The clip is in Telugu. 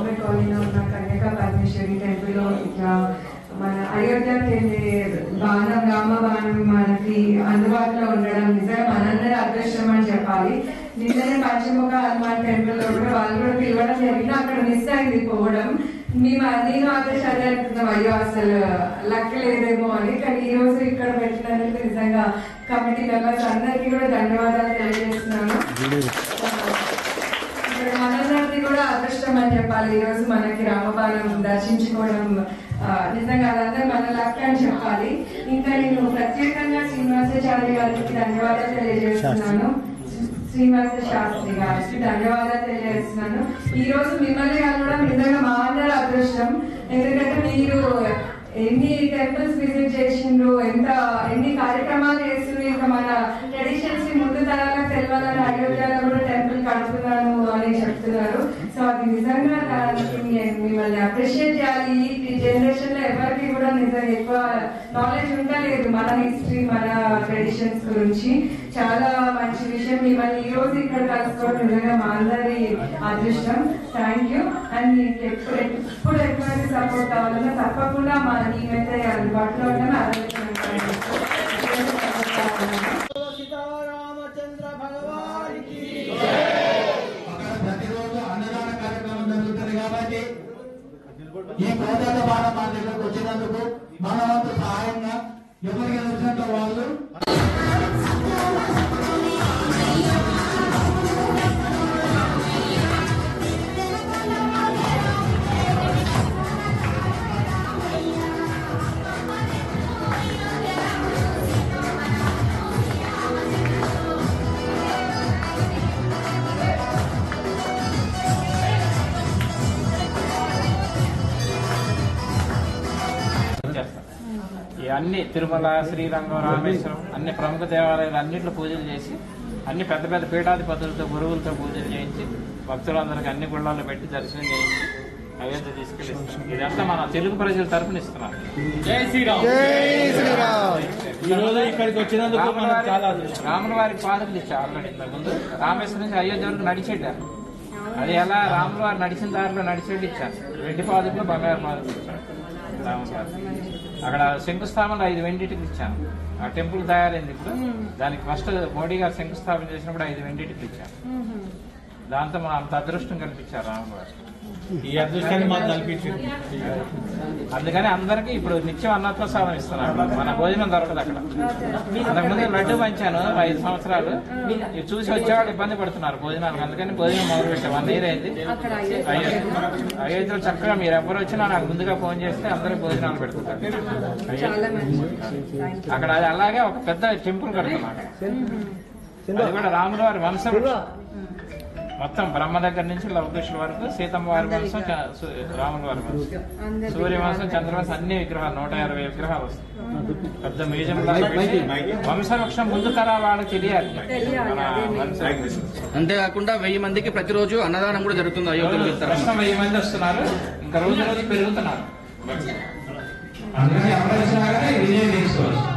గవర్నమెంట్ కాలనీలో ఉన్న కన్యకా పరమేశ్వరి టెంపుల్లో ఇట్లా మన అయోధ్యకి వెళ్ళే బాణం రామ బాణం మనకి అందుబాటులో ఉండడం నిజంగా మనందరి అదృష్టం అని చెప్పాలి. నిన్ననే పంచముఖ హనుమాన్ టెంపుల్ లో కూడా వాళ్ళు కూడా పిలవడం జరిగింది, అక్కడ మిస్ అయింది పోవడం. నేను అదే చదివేస్తున్నాం, అయ్యో అసలు లక్ లేదేమో అని. కానీ ఈ రోజు ఇక్కడ పెట్టినందుకు నిజంగా కమిటీ మెంబర్స్ అందరికీ కూడా ధన్యవాదాలు తెలియజేస్తున్నాను. మనందరిది కూడా అదృష్టం అని చెప్పాలి. ఈ రోజు మనకి రామబాణం దర్శించుకోవడం నిజంగా అదంతా మన లక్ అని చెప్పాలి. ఇంకా నేను ప్రత్యేకంగా శ్రీనివాసాచార్య గారికి ధన్యవాదాలు తెలియజేస్తున్నాను, శ్రీనివాస శాస్త్రి గారికి ధన్యవాదాలు తెలియజేస్తున్నాను. ఈ రోజు మిమ్మల్ని కలవడం నిజంగా మా అందరి అదృష్టం. ఎందుకంటే మీరు ఎన్ని టెంపుల్స్ విజిట్ చేసిండ్రు, ఎన్ని కార్యక్రమాలు చేస్తున్నారు, ఇంకా మన ట్రెడిషన్స్ ని ముందు తరాలకు తెలియాలని అయోధ్యలో కూడా టెంపుల్ కడుతున్నాను అని చెప్తున్నారు. సో అది నిజంగా మిమ్మల్ని అప్రిషియేట్ చేయాలి. ఈ జనరేషన్ లో ఎవరికి కూడా నిజంగా ఎక్కువ నాలెడ్జ్ ఉండలేదు మన హిస్టరీ, మన ట్రెడిషన్స్ గురించి. చాలా మంచి విషయం. మిమ్మల్ని ఈ రోజు ఇక్కడ కలుసుకోవడం నిజంగా మా అందరి అదృష్టం. Thank you. అండ్ మీకు ఎప్పుడు ఎటువంటి సపోర్ట్ కావాలన్నా తప్పకుండా మా టీమైతే అందుబాటులో ఉంటాను. సీతారామచంద్ర భగవానికి ప్రతిరోజు అన్నదాన కార్యక్రమం జరుగుతుంది కాబట్టి ఈ కోదాట బాధ మా దగ్గరకు వచ్చినందుకు మన వంతు సహాయంగా ఎవరికి తెలిసినంత వాళ్ళు అన్ని తిరుమల, శ్రీరంగం, రామేశ్వరం అన్ని ప్రముఖ దేవాలయాలు అన్నింటిలో పూజలు చేసి అన్ని పెద్ద పెద్ద పీఠాధిపతులతో గురువులతో పూజలు చేయించి భక్తులందరికీ అన్ని గుళ్ళాల్లో పెట్టి దర్శనం చేయించి అయోధ్య తీసుకెళ్ళి ఇదంతా మన తెలుగు ప్రజల తరఫున ఇస్తున్నాం. జై శ్రీరామ్. ఈ రోజు ఇక్కడికి వచ్చినందుకు రాముల వారికి పాదకులు ఇచ్చారు ఆల్రెడీ ఇంతకుముందు. రామేశ్వరం నుంచి అయోధ్య వరకు నడిచేటారు. అది ఎలా రాముల వారు నడిచిన దారిలో నడిచేటి ఇచ్చారు. వెండి పాదకులు, బంగారు పాదకులు ఇచ్చారు రాముల వారు. అక్కడ శంకుస్థాపనలో 5 వెండిటికి ఇచ్చాను. ఆ టెంపుల్ తయారైంది ఇప్పుడు. దానికి ఫస్ట్ మోడీ గారు శంకుస్థాపన చేసినప్పుడు 5 వెండిటికి ఇచ్చాను. దాంతో మా అంత అదృష్టం కల్పించారు రాముల వారు. ఈ అదృష్టాన్ని మాకు కల్పించింది. అందుకని అందరికి ఇప్పుడు నిత్యం అన్నప్రసాదం ఇస్తున్నాడు. మన భోజనం దొరకదు అక్కడ. అంతకుముందు లడ్డు పంచాను 5 సంవత్సరాలు. ఇవి చూసి వచ్చేవాళ్ళు ఇబ్బంది పడుతున్నారు భోజనాలకు. అందుకని భోజనం మొదలు పెట్టాం. 1 year అయింది. అయోధ్యలో చక్కగా మీరు ఎవరు వచ్చినా నాకు ముందుగా ఫోన్ చేస్తే అందరికి భోజనాలు పెడుతుంటారు అక్కడ. అది అలాగే ఒక పెద్ద టెంపుల్ కడుతున్నాడు. అది కూడా రాముల వారి వంశం మొత్తం బ్రహ్మ దగ్గర నుంచి లవకుశుల వరకు, సీతమ్మ వారి వంశం, రాముల వారి వంశం, సూర్యవంశం, చంద్రవంశం అన్ని విగ్రహాలు 150 విగ్రహాలు వస్తాయి. పెద్ద మ్యూజియం వంశవృక్షం ముందు తరాల వాళ్ళకి తెలియాలి. అంతేకాకుండా 1000 మందికి ప్రతిరోజు అన్నదానం కూడా జరుగుతుంది అయోధ్యలో. 1000 మంది వస్తున్నారు. ఇంకా రోజు రోజు పెరుగుతున్నారు. అందుకని ఎవరు వచ్చినా కానీ విజయం తీసుకోవచ్చు.